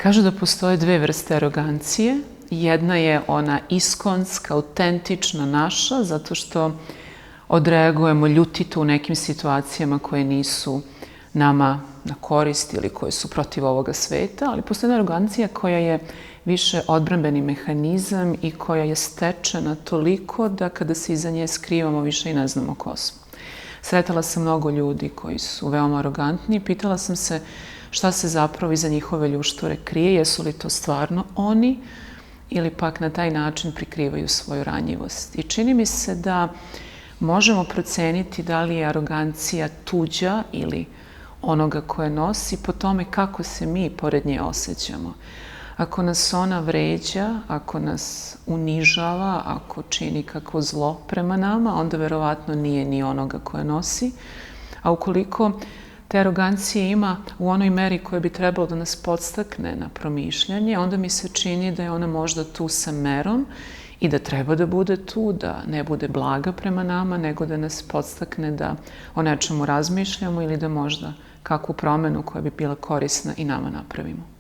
Kažu da postoje dve vrste arogancije. Jedna je ona iskonska, autentična naša, zato što odreagujemo ljutito u nekim situacijama koje nisu nama na korist ili koje su protiv ovoga sveta, ali postoji jedna arogancija koja je više odbrambeni mehanizam i koja je stečena toliko da kada se iza nje skrivamo više i ne znamo ko smo. Sretala sam mnogo ljudi koji su veoma arogantni i pitala sam se šta se zapravo iza njihove ljuštore krije, jesu li to stvarno oni ili pak na taj način prikrivaju svoju ranjivost. I čini mi se da možemo proceniti da li je arogancija tuđa ili onoga koje nosi po tome kako se mi pored nje osjećamo. Ako nas ona vređa, ako nas unižava, ako čini kako zlo prema nama, onda verovatno nije ni onoga koje nosi. A ukoliko te arogancije ima u onoj meri koja bi trebalo da nas podstakne na promišljanje, onda mi se čini da je ona možda tu sa merom i da treba da bude tu, da ne bude blaga prema nama, nego da nas podstakne da o nečemu razmišljamo ili da možda kakvu promenu koja bi bila korisna i nama napravimo.